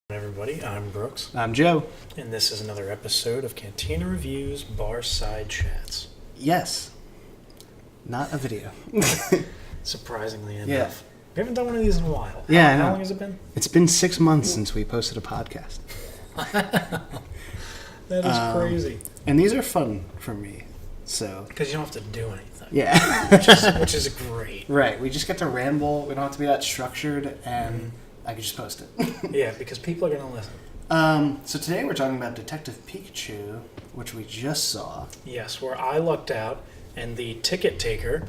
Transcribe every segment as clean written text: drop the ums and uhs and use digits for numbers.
Everybody, I'm Brooks, I'm Joe. and this is another episode of Cantina Reviews Bar Side Chats. Yes. Not a video. Surprisingly enough. Yeah. We haven't done one of these in a while. Yeah, I How know. long has it been? It's been 6 months since we posted a podcast. That is crazy. And these are fun for me. So, Because you don't have to do anything. yeah. which is great. Right. We just get to ramble. We don't have to be that structured, and I can just post it. Yeah, because people are going to listen. So today we're talking about Detective Pikachu, which we just saw. Yes, where I lucked out, and the ticket taker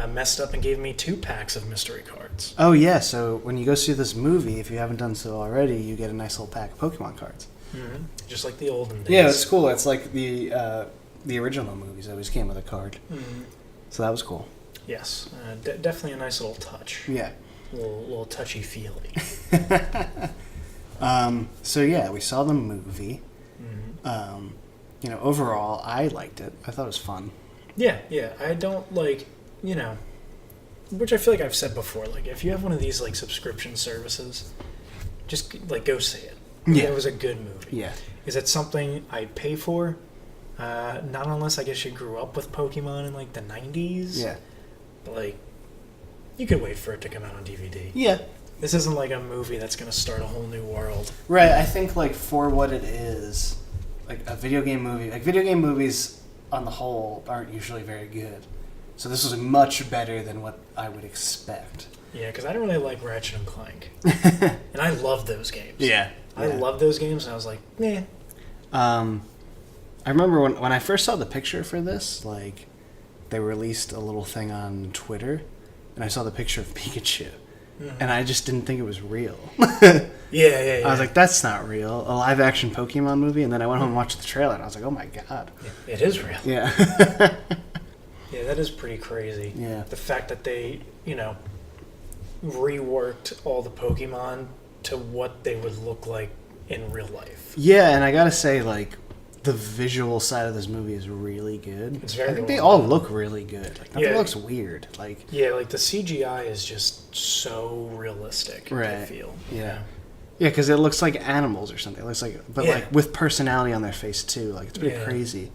messed up and gave me 2 packs of mystery cards. Oh, yeah. So when you go see this movie, if you haven't done so already, you get a nice little pack of Pokemon cards. Mm-hmm. Just like the olden days. Yeah, it's cool. It's like the original movies always came with a card. Mm-hmm. So that was cool. Yes, definitely a nice little touch. Yeah. Little touchy-feely. So yeah, we saw the movie. Mm-hmm. Overall, I liked it. I thought it was fun. Yeah, I don't which I feel like I've said before, like if you have one of these like subscription services, just like go see it. Yeah. It was a good movie. Yeah. Is it something I'd pay for? Not unless I guess you grew up with Pokemon in like the 90s. Yeah. But like, you could wait for it to come out on DVD. Yeah. This isn't like a movie that's going to start a whole new world. Right. I think like for what it is, like a video game movie, like video game movies on the whole aren't usually very good. So this was much better than what I would expect. Yeah, because I don't really like Ratchet and Clank. And I love those games. Yeah. I love those games, and I was like, nah. I remember when I first saw the picture for this, like, they released a little thing on Twitter, and I saw the picture of Pikachu, and I just didn't think it was real. Yeah. I was like, that's not real. A live-action Pokemon movie? And then I went home and watched the trailer, and I was like, oh my god. Yeah, it is real. Yeah. Yeah, that is pretty crazy. Yeah. The fact that they, reworked all the Pokemon to what they would look like in real life. Yeah, and I gotta say, like, the visual side of this movie is really good. It's very I think they well all done. look really good. Like, nothing Yeah. looks weird. Like, Yeah, like the CGI is just so realistic, I Right. feel. Yeah. Yeah, because it looks like animals or something. It looks like, but Yeah. like with personality on their face too. Like, it's pretty Yeah. crazy.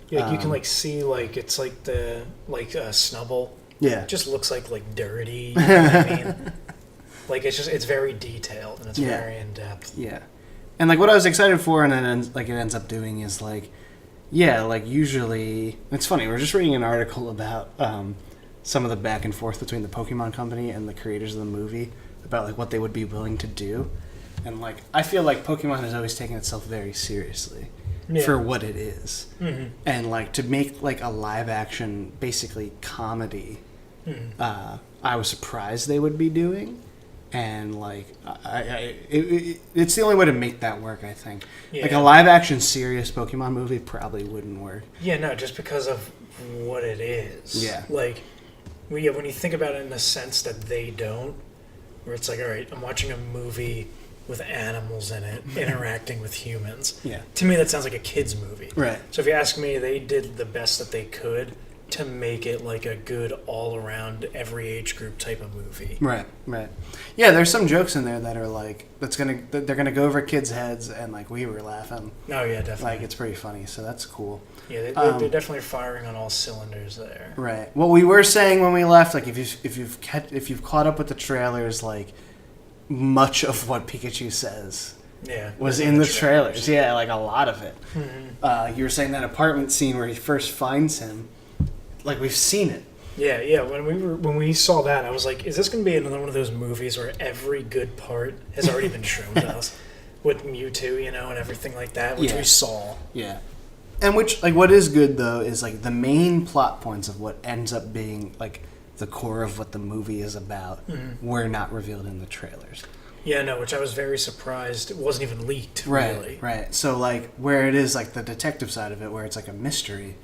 Yeah, you can like see like it's like the Snubbull. Yeah. It just looks like dirty. You know what I mean? Like it's very detailed and it's Yeah. very in depth. Yeah. And like what I was excited for, and then it ends up doing is like, yeah, like usually it's funny. We're just reading an article about some of the back and forth between the Pokemon Company and the creators of the movie about like what they would be willing to do, and like I feel like Pokemon has always taken itself very seriously for what it is, and like to make like a live action basically comedy, I was surprised they would be doing. And like, it's the only way to make that work. I think, like a live-action serious Pokemon movie probably wouldn't work. Yeah, no, just because of what it is. Yeah. Like, when you think about it in the sense that they don't, where it's like, all right, I'm watching a movie with animals in it interacting with humans. Yeah. To me, that sounds like a kid's movie. Right. So if you ask me, they did the best that they could to make it like a good all-around every age group type of movie. Right. Yeah, there's some jokes in there that are like they're gonna go over kids' heads, and like we were laughing. Oh yeah, definitely. Like it's pretty funny, so that's cool. Yeah, they're definitely firing on all cylinders there. Right. What we were saying when we left, like if you've caught up with the trailers, like much of what Pikachu says was in the trailers. Yeah, like a lot of it. Mm-hmm. You were saying that apartment scene where he first finds him. Like we've seen it. Yeah. When we saw that, I was like, "Is this going to be another one of those movies where every good part has already been shown to us with Mewtwo, and everything like that, which we saw." Yeah, and which like what is good though is like the main plot points of what ends up being like the core of what the movie is about were not revealed in the trailers. Yeah, no, which I was very surprised. It wasn't even leaked. Really. Right. So like where it is like the detective side of it, where it's like a mystery.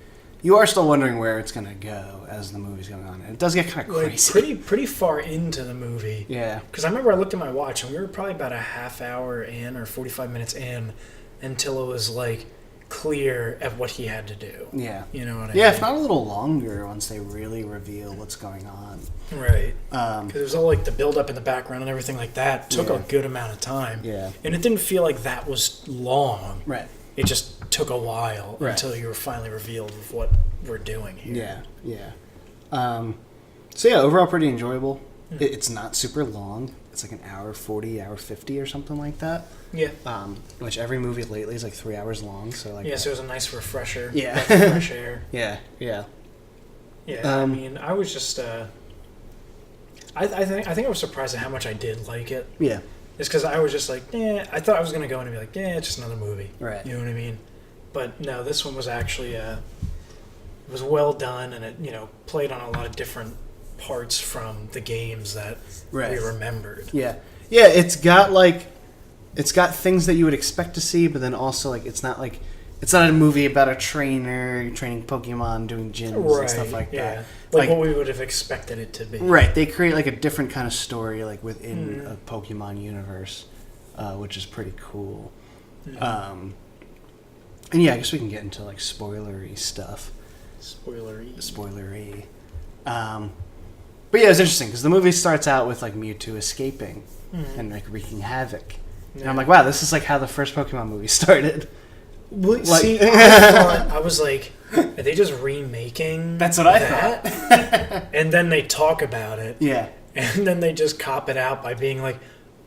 You are still wondering where it's going to go as the movie's going on. And it does get kind of crazy. Pretty far into the movie. Yeah. Because I remember I looked at my watch, and we were probably about a half hour in or 45 minutes in until it was like clear at what he had to do. Yeah. You know what I mean? Yeah, if not a little longer once they really reveal what's going on. Right. Because it was all like the build-up in the background and everything like that took a good amount of time. Yeah. And it didn't feel like that was long. Right. It just took a while until you were finally revealed with what we're doing here. Yeah. So yeah, overall pretty enjoyable. It's not super long. It's like an hour 40, hour 50 or something like that. Yeah. Which every movie lately is like 3 hours long. So like. Yeah, so it was a nice refresher. Yeah. Fresh air. Yeah. Yeah, I mean, I was just, I think I was surprised at how much I did like it. Yeah. It's because I was just like, I thought I was going to go in and be like, it's just another movie. Right. You know what I mean? But no, this one was actually, it was well done, and it, played on a lot of different parts from the games that we remembered. Yeah. Yeah, it's got things that you would expect to see, but then also, like, it's not a movie about a trainer training Pokemon, doing gyms and stuff like that. Like what we would have expected it to be. Right. They create like a different kind of story, like within a Pokemon universe, which is pretty cool. And yeah, I guess we can get into like spoilery stuff. Spoilery. But yeah, it's interesting because the movie starts out with like Mewtwo escaping and like wreaking havoc. Yeah. And I'm like, wow, this is like how the first Pokemon movie started. Well, see, I was like, are they just remaking That's what I thought. And then they talk about it. Yeah. And then they just cop it out by being like,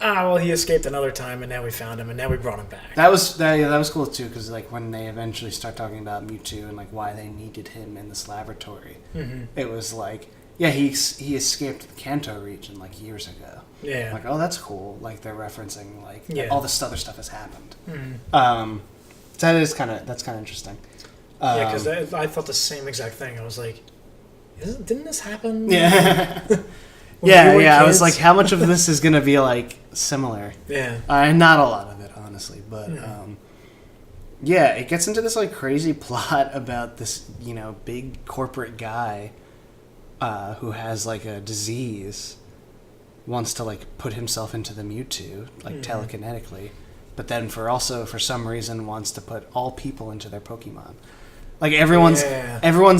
well, he escaped another time, and now we found him, and now we brought him back. That was cool too, because like when they eventually start talking about Mewtwo and like why they needed him in this laboratory, it was like, yeah, he escaped the Kanto region like years ago. Yeah. Like, oh, that's cool. Like they're referencing like all this other stuff has happened. So that's kind of interesting. Yeah, because I thought the same exact thing. I was like, didn't this happen? Yeah. Yeah. I was like, how much of this is going to be like similar? Yeah. Not a lot of it, honestly, but yeah, it gets into this like crazy plot about this, big corporate guy who has like a disease, wants to like put himself into the Mewtwo like telekinetically, but then for some reason wants to put all people into their Pokemon. Like everyone's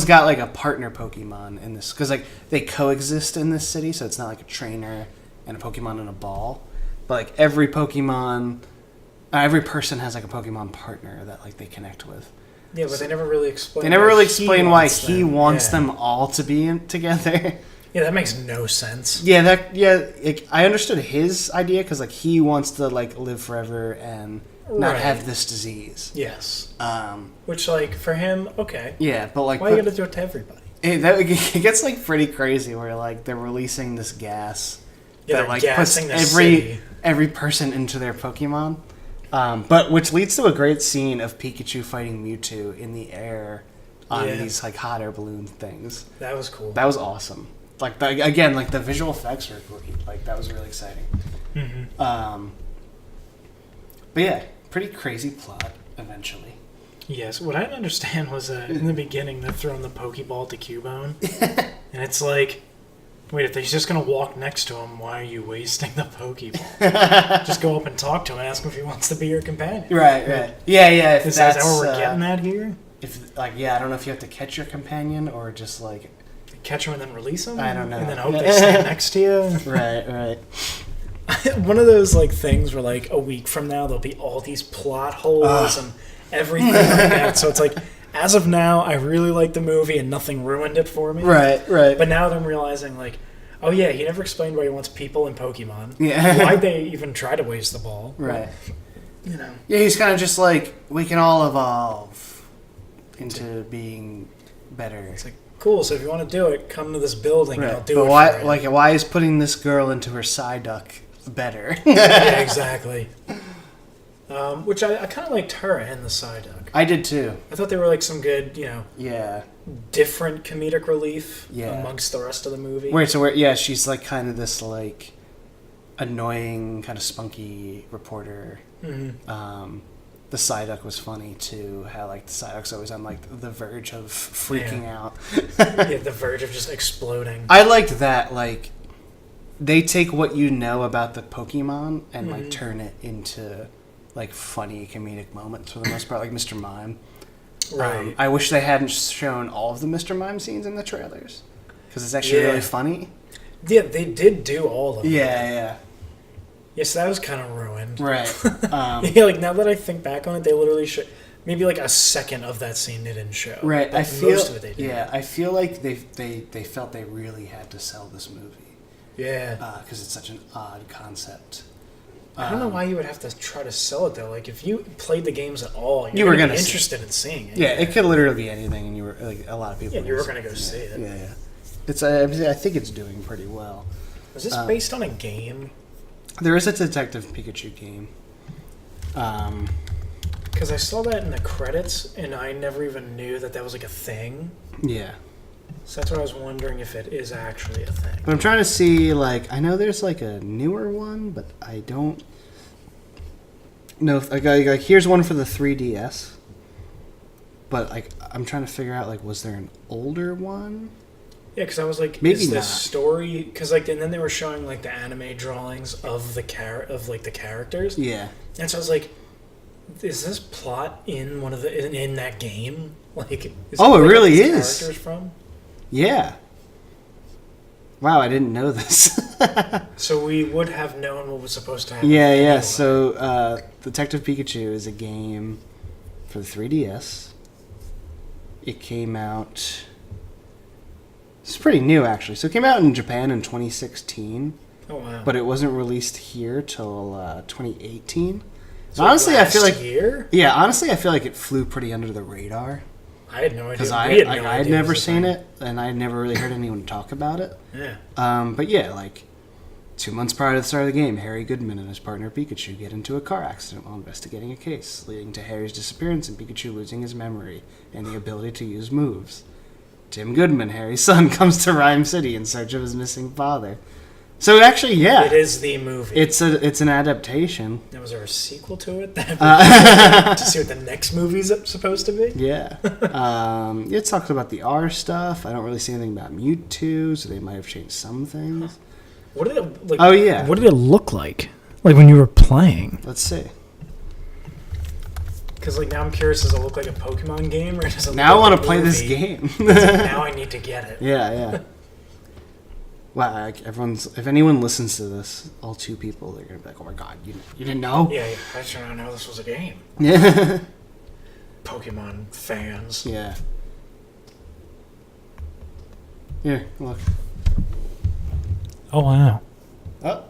got like a partner Pokemon in this, because like they coexist in this city, so it's not like a trainer and a Pokemon and a ball, but like every person has like a Pokemon partner that like they connect with. Yeah, but they never really explain. Why he wants them all to be together. Yeah, that makes no sense. I understood his idea because like he wants to like live forever and not have this disease. Yes. Which, like, for him, okay. Yeah, but like, why you gotta do it to everybody? It gets like pretty crazy where like they're releasing this gas that like puts every person into their Pokemon, but which leads to a great scene of Pikachu fighting Mewtwo in the air on these like hot air balloon things. That was cool. That was awesome. Like again, like the visual effects were great. Like that was really exciting. But yeah. Pretty crazy plot, eventually. Yes, what I didn't understand was in the beginning they're throwing the Pokeball to Cubone, and it's like, wait, if he's just going to walk next to him, why are you wasting the Pokeball? Just go up and talk to him and ask him if he wants to be your companion. Right. Yeah, Is that what we're getting at here? I don't know if you have to catch your companion or just like... Catch him and then release him? I don't know. And then hope they stand next to you? Right. One of those like things where like a week from now there'll be all these plot holes and everything like that. So it's like, as of now, I really like the movie and nothing ruined it for me. Right. But now I'm realizing like, oh yeah, he never explained why he wants people in Pokemon. Yeah. Why'd they even try to waste the ball? Right. Yeah, he's kind of just like, we can all evolve into being better. It's like, cool, so if you want to do it, come to this building and I'll do it why, for you. Like, why is putting this girl into her Psyduck better? Yeah, exactly. Which I kind of liked her and the Psyduck. I did too. I thought they were like some good, different comedic relief amongst the rest of the movie. She's like kind of this like annoying, kind of spunky reporter. The Psyduck was funny too. How like the Psyduck's always on like the verge of freaking out. The verge of just exploding. I liked that. Like they take what you know about the Pokemon and like turn it into like funny comedic moments for the most part, like Mr. Mime. Right. I wish they hadn't shown all of the Mr. Mime scenes in the trailers because it's actually really funny. Yeah, they did do all of them. Yeah. Yes, that was kind of ruined. Right. Yeah, like now that I think back on it, they literally showed maybe like a second of that scene they didn't show. Right. But most of it they did. Yeah, I feel like they felt they really had to sell this movie. Yeah. Because it's such an odd concept. I don't know why you would have to try to sell it though. Like if you played the games at all, you were gonna be interested in seeing it. Yeah, it could literally be anything, and you were like a lot of people. Yeah, you were gonna go see it. Yeah. It's I think it's doing pretty well. Was this based on a game? There is a Detective Pikachu game. Because I saw that in the credits, and I never even knew that was like a thing. Yeah. So that's why I was wondering if it is actually a thing. But I'm trying to see, like, I know there's like a newer one, but I don't know. Like, here's one for the 3DS. But like, I'm trying to figure out, like, was there an older one? Yeah, because I was like, maybe is not. this story? Because like, and then they were showing like the anime drawings of the the characters. Yeah. And so I was like, is this plot in one of the in that game? Like, is it really is. Characters from? Yeah. Wow, I didn't know this. So we would have known what was supposed to happen. Yeah. Anyway. So, Detective Pikachu is a game for the 3DS. It came out. It's pretty new, actually. So it came out in Japan in 2016. Oh wow! But it wasn't released here till 2018. So honestly, I feel like year? Yeah, honestly, I feel like it flew pretty under the radar. I had no idea Because I had never seen it, and I had never really heard anyone talk about it. Yeah. But yeah, like 2 months prior to the start of the game, Harry Goodman and his partner Pikachu get into a car accident while investigating a case, leading to Harry's disappearance and Pikachu losing his memory and the ability to use moves. Tim Goodman, Harry's son, comes to Rhyme City in search of his missing father. So actually, yeah, it is the movie. It's an adaptation. Now, was there a sequel to it? To see what the next movie's supposed to be? Yeah. It talks about the R stuff. I don't really see anything about Mewtwo, so they might have changed some things. What did it like? Oh yeah. What did it look like? Like when you were playing? Let's see. Because like now I'm curious, does it look like a Pokemon game or does it? Now I want to like play this game. Now I need to get it. Yeah. Wow, like if anyone listens to this, all two people, they're gonna be like, "Oh my god, you didn't know?" Yeah. I just don't know this was a game. Yeah. Pokemon fans. Yeah. Here, look. Oh wow. Oh.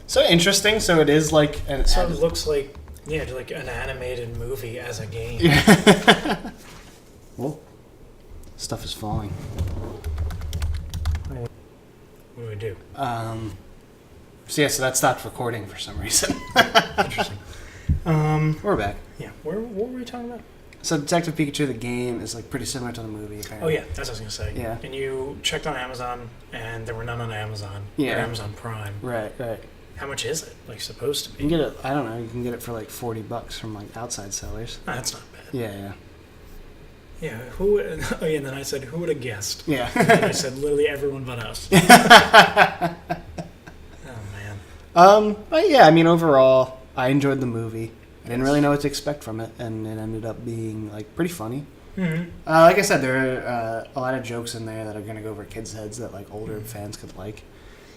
So interesting. So it is like an. So it looks like like an animated movie as a game. Yeah. Well, stuff is falling. What do we do? So that stopped recording for some reason. Interesting. We're back. Yeah. What were we talking about? So Detective Pikachu, the game, is like pretty similar to the movie. Apparently. Oh yeah, that's what I was gonna say. Yeah. And you checked on Amazon, and there were none on Amazon. Yeah. Or Amazon Prime. Right. How much is it? Like supposed to You be? can get it. I don't know. You can get it for like $40 from like outside sellers. Oh, that's not bad. Yeah. Yeah. Who? Oh yeah. And then I said, who would have guessed? Yeah. And I said, literally everyone but us. Oh man. But yeah, I mean, overall, I enjoyed the movie. I didn't really know what to expect from it, and it ended up being like pretty funny. Mm-hmm. Like I said, there are a lot of jokes in there that are going to go over kids' heads that like older fans could like.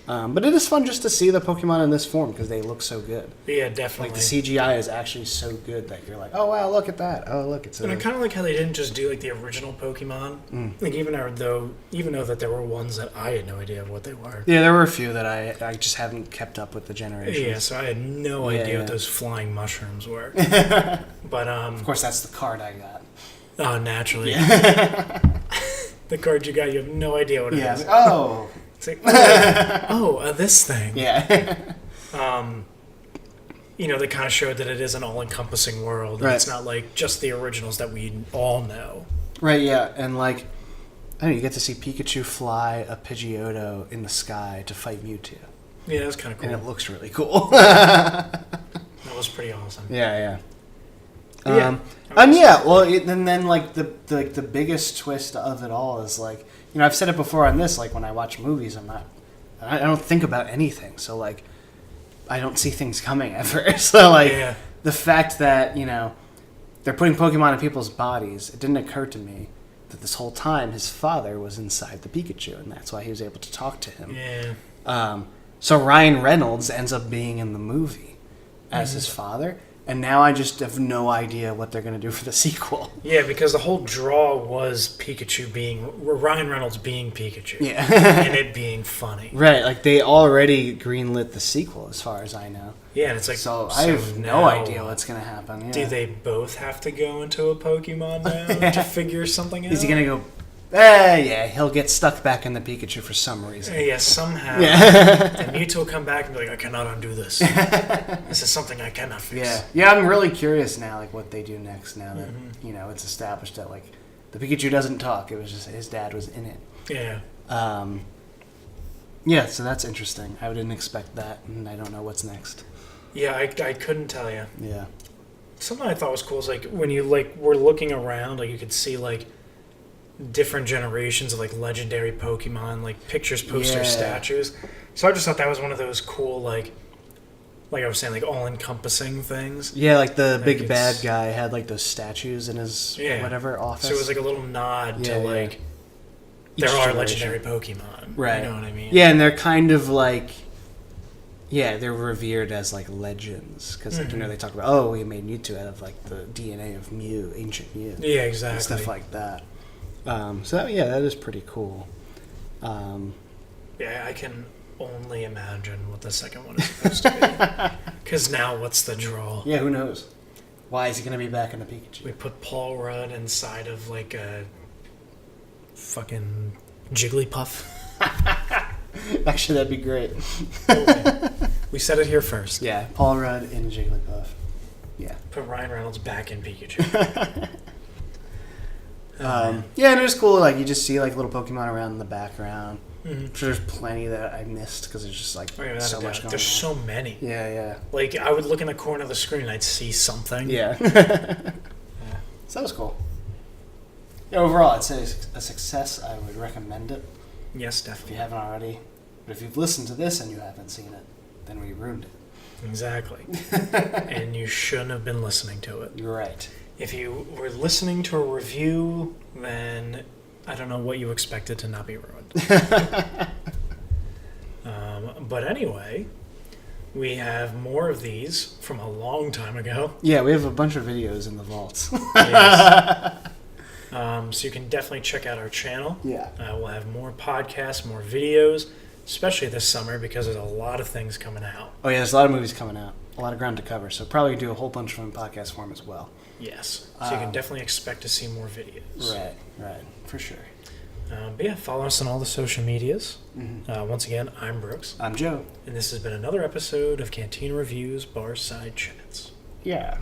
But it is fun just to see the Pokemon in this form because they look so good. Yeah, definitely. Like the CGI is actually so good that you're like, oh wow, look at that. Oh look, it's. And I kind of like how they didn't just do like the original Pokemon. Like even though that there were ones that I had no idea of what they were. Yeah, there were a few that I just haven't kept up with the generations. Yeah, so I had no idea what those flying mushrooms were. But of course, that's the card I got. Oh, naturally. Yeah. The card you got, you have no idea what it is. Oh. It's like, this thing. Yeah. They kind of showed that it is an all-encompassing world. And Right. It's not like just the originals that we all know. Right, yeah. And like, I don't know, you get to see Pikachu fly a Pidgeotto in the sky to fight Mewtwo. Yeah, that was kind of cool. And it looks really cool. That was pretty awesome. Yeah. Yeah. And then like the biggest twist of it all is like, I've said it before on this, like when I watch movies, I don't think about anything. So like, I don't see things coming ever. So like the fact that they're putting Pokemon in people's bodies, it didn't occur to me that this whole time his father was inside the Pikachu, and that's why he was able to talk to him. Yeah. So Ryan Reynolds ends up being in the movie as his father, and now I just have no idea what they're going to do for the sequel. Yeah, because the whole draw was Ryan Reynolds being Pikachu. Yeah. And it being funny. Right, like they already greenlit the sequel as far as I know. Yeah, and it's like... So I have no idea what's going to happen. Yeah. Do they both have to go into a Pokemon now to figure something out? Is he going to go... yeah, he'll get stuck back in the Pikachu for some reason. Yeah, somehow. And Mewtwo will come back and be like, I cannot undo this. This is something I cannot fix. Yeah, I'm really curious now, like, what they do next now that, it's established that, like, the Pikachu doesn't talk. It was just his dad was in it. Yeah. Yeah, so that's interesting. I didn't expect that, and I don't know what's next. Yeah, I couldn't tell you. Yeah. Something I thought was cool is, like, when you, like, were looking around, like, you could see, like, different generations of like legendary Pokemon, like pictures, posters, statues. So I just thought that was one of those cool, like I was saying, like all-encompassing things. Yeah, like the big bad guy had like those statues in his whatever office. So it was like a little nod to like there are legendary Pokemon. Right. You know what I mean? Yeah, and they're kind of like they're revered as like legends because they talk about we made Mewtwo out of like the DNA of Mew, ancient Mew. Yeah, exactly. And stuff like that. That is pretty cool. Yeah, I can only imagine what the second one is supposed to be. Because now, what's the draw? Yeah, who knows? Why is he going to be back in the Pikachu? We put Paul Rudd inside of like a fucking Jigglypuff. Actually, that'd be great. Okay. We said it here first. Yeah, Paul Rudd in Jigglypuff. Yeah. Put Ryan Reynolds back in Pikachu. And it was cool. Like you just see like little Pokemon around in the background. I'm sure there's plenty that I missed because there's just like so much going on. There's so many. Yeah. Like I would look in the corner of the screen and I'd see something. Yeah. So that was cool. Yeah, overall, I'd say a success. I would recommend it. Yes, definitely. If you haven't already, but if you've listened to this and you haven't seen it, then we ruined it. Exactly. And you shouldn't have been listening to it. You're right. If you were listening to a review, then I don't know what you expected to not be ruined. But anyway, we have more of these from a long time ago. Yeah, we have a bunch of videos in the vaults. Yes. So you can definitely check out our channel. Yeah. We'll have more podcasts, more videos, especially this summer because there's a lot of things coming out. Oh, yeah, there's a lot of movies coming out. A lot of ground to cover. So probably do a whole bunch of them in podcast form as well. Yes. So you can definitely expect to see more videos. Right. For sure. But yeah, follow us on all the social medias. Once again, I'm Brooks. I'm Joe. And this has been another episode of Cantina Reviews Bar Side Chats. Yeah.